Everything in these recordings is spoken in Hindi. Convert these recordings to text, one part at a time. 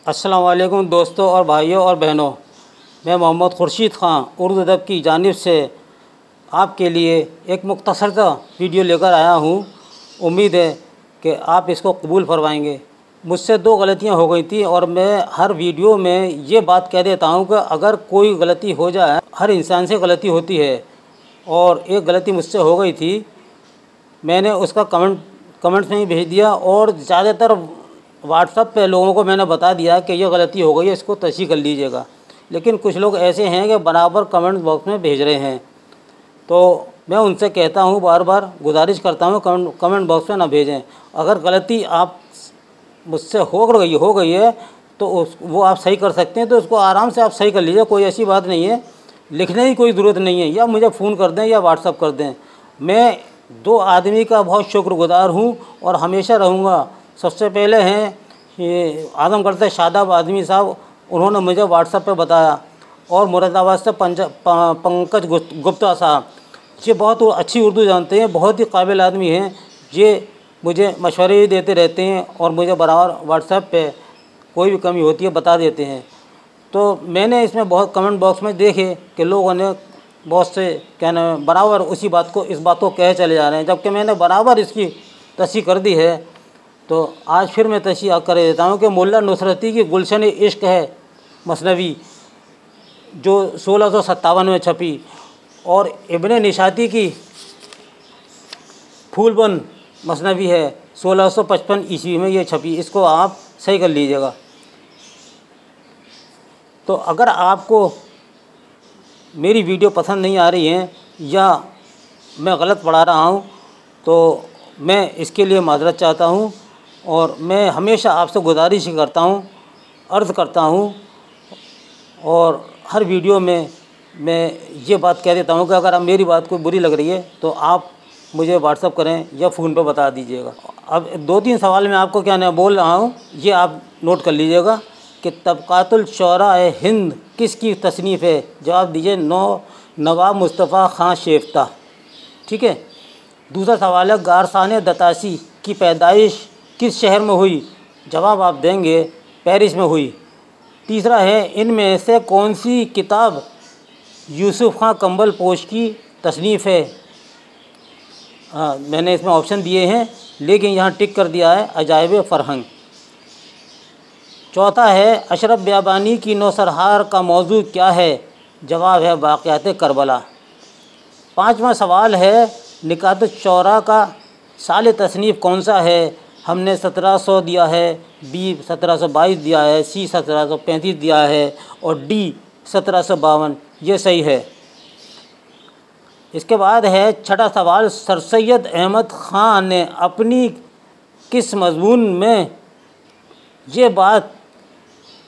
अस्सलाम वालेकुम दोस्तों और भाइयों और बहनों, मैं मोहम्मद खुर्शीद ख़ान उर्दू अदब की जानिब से आपके लिए एक मुख्तसर सा वीडियो लेकर आया हूँ। उम्मीद है कि आप इसको कबूल फरमाएंगे। मुझसे 2 गलतियाँ हो गई थी और मैं हर वीडियो में ये बात कह देता हूँ कि अगर कोई गलती हो जाए, हर इंसान से गलती होती है, और एक गलती मुझसे हो गई थी। मैंने उसका कमेंट्स में ही भेज दिया और ज़्यादातर व्हाट्सएप पे लोगों को मैंने बता दिया कि ये गलती हो गई है, इसको तस्हीह कर लीजिएगा। लेकिन कुछ लोग ऐसे हैं कि बराबर कमेंट बॉक्स में भेज रहे हैं, तो मैं उनसे कहता हूँ, बार बार गुजारिश करता हूँ कमेंट बॉक्स में ना भेजें। अगर गलती आप मुझसे हो गई है तो वो आप सही कर सकते हैं, तो उसको आराम से आप सही कर लीजिए, कोई ऐसी बात नहीं है। लिखने की कोई ज़रूरत नहीं है, या मुझे फ़ोन कर दें या व्हाट्सअप कर दें। मैं 2 आदमी का बहुत शुक्रगुज़ार हूँ और हमेशा रहूँगा। सबसे पहले हैं ये आजमगढ़ से शादाब आदमी साहब, उन्होंने मुझे व्हाट्सएप पे बताया, और मुरादाबाद से पंकज गुप्ता साहब, ये बहुत अच्छी उर्दू जानते हैं, बहुत ही काबिल आदमी हैं। ये मुझे मशवरे भी देते रहते हैं और मुझे बराबर व्हाट्सएप पे कोई भी कमी होती है बता देते हैं। तो मैंने इसमें बहुत कमेंट बॉक्स में देखे कि लोगों ने बहुत से कहना बराबर उसी बात को इस बात को कह चले जा रहे हैं, जबकि मैंने बराबर इसकी तस्हीह कर दी है। तो आज फिर मैं तस्हीह कर देता हूँ कि मुल्ला नुसरती की गुलशन इश्क है मसनवी, जो 1657 में छपी, और इब्ने निशाती की फूलबन मसनवी है 1655 ईस्वी में ये छपी। इसको आप सही कर लीजिएगा। तो अगर आपको मेरी वीडियो पसंद नहीं आ रही है या मैं गलत पढ़ा रहा हूँ, तो मैं इसके लिए माज़रत चाहता हूँ, और मैं हमेशा आपसे गुजारिश ही करता हूँ, अर्ज़ करता हूँ, और हर वीडियो में मैं ये बात कह देता हूँ कि अगर आप मेरी बात कोई बुरी लग रही है तो आप मुझे व्हाट्सअप करें या फ़ोन पे बता दीजिएगा। अब 2-3 सवाल मैं आपको क्या बोल रहा हूँ, ये आप नोट कर लीजिएगा कि तबक़ातुल शुअरा हिंद किसकी तसनीफ़ है? जवाब दीजिए नवाब मुस्तफ़ा ख़ान शेफ्ता। ठीक है। दूसरा सवाल है गारसान दतासी की पैदाइश किस शहर में हुई? जवाब आप देंगे पेरिस में हुई। तीसरा है इनमें से कौन सी किताब यूसुफ़ ख़ान कंबल पोश की तसनीफ़ है? मैंने इसमें ऑप्शन दिए हैं, लेकिन यहाँ टिक कर दिया है अजायब फ़रहंग। चौथा है अशरफ बियाबानी की नौसरहार का मौजू क्या है? जवाब है वाक़यात करबला। 5वां सवाल है निकातुश शुअरा का साल तसनीफ़ कौन सा है? हमने 1700 दिया है, बी 1722 दिया है, सी 1735 दिया है, और डी 1752। ये सही है। इसके बाद है छठा सवाल सर सैयद अहमद ख़ान ने अपनी किस मज़मून में ये बात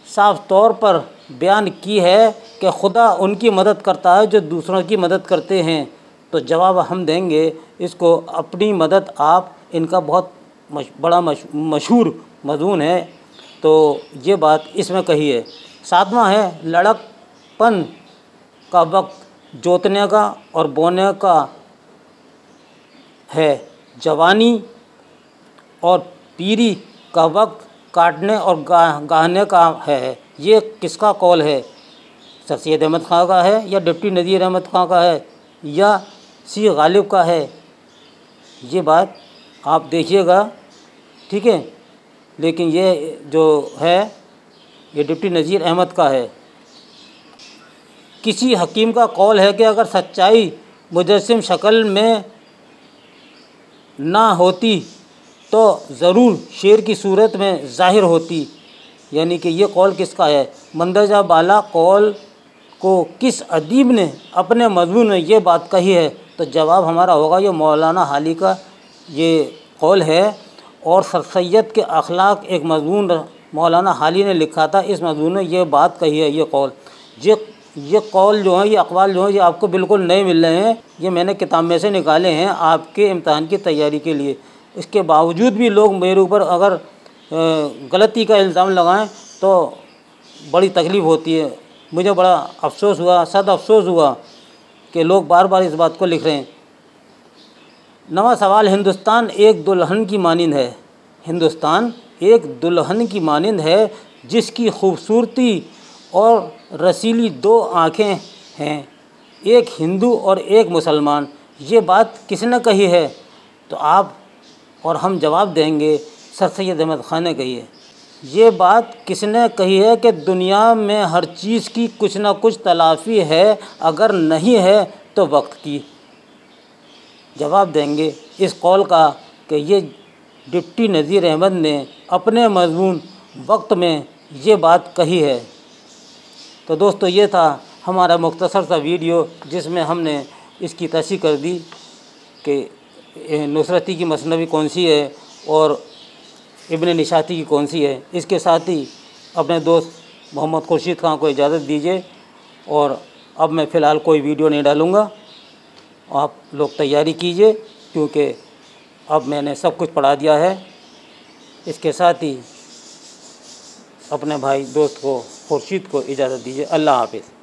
साफ़ तौर पर बयान की है कि खुदा उनकी मदद करता है जो दूसरों की मदद करते हैं? तो जवाब हम देंगे इसको अपनी मदद आप, इनका बहुत बड़ा मशहूर मज़मून है, तो ये बात इसमें कही है। 7वां है लड़कपन का वक्त जोतने का और बोने का है, जवानी और पीरी का वक्त काटने और गाहने का है। ये किसका कौल है? सर सैयद अहमद ख़ान का है, या डिप्टी नज़ीर अहमद ख़ान का है, या सी गालिब का है? ये बात आप देखिएगा। ठीक है। लेकिन ये जो है ये डिप्टी नज़ीर अहमद का है। किसी हकीम का कौल है कि अगर सच्चाई मुजस्सिम शक्ल में ना होती तो ज़रूर शेर की सूरत में ज़ाहिर होती। यानी कि ये कौल किसका है? मंदरजा बाला कौल को किस अदीब ने अपने मज़मून में ये बात कही है? तो जवाब हमारा होगा ये मौलाना हाली का ये कौल है। और सर सैयद के अखलाक एक मज़मून मौलाना हाली ने लिखा था, इस मज़मून में ये बात कही है। ये कौल ये कौल जो है, ये अक़वाल जो है, ये आपको बिल्कुल नए मिल रहे हैं। ये मैंने किताब में से निकाले हैं आपके इम्तहान की तैयारी के लिए। इसके बावजूद भी लोग मेरे ऊपर अगर गलती का इल्ज़ाम लगाएं तो बड़ी तकलीफ़ होती है। मुझे बड़ा अफसोस हुआ, सद अफसोस हुआ कि लोग बार बार इस बात को लिख रहे हैं। 9वां सवाल हिंदुस्तान एक दुल्हन की मानिंद है। हिंदुस्तान एक दुल्हन की मानिंद है जिसकी खूबसूरती और रसीली 2 आँखें हैं, एक हिंदू और एक मुसलमान। ये बात किसने कही है? तो आप और हम जवाब देंगे सर सैयद अहमद ख़ान ने कही है। ये बात किसने कही है कि दुनिया में हर चीज़ की कुछ ना कुछ तलाफ़ी है, अगर नहीं है तो वक्त की। जवाब देंगे इस कौल का कि ये डिप्टी नज़ीर अहमद ने अपने मज़मून वक्त में ये बात कही है। तो दोस्तों, ये था हमारा मुख्तसर सा वीडियो जिसमें हमने इसकी तस्दीक कर दी कि नुसरती की मसनवी कौन सी है और इब्न निशाती की कौन सी है। इसके साथ ही अपने दोस्त मोहम्मद खुर्शीद खां को इजाज़त दीजिए और अब मैं फ़िलहाल कोई वीडियो नहीं डालूँगा। आप लोग तैयारी कीजिए क्योंकि अब मैंने सब कुछ पढ़ा दिया है। इसके साथ ही अपने भाई दोस्त को खुर्शीद को इजाज़त दीजिए। अल्लाह हाफ़िज़।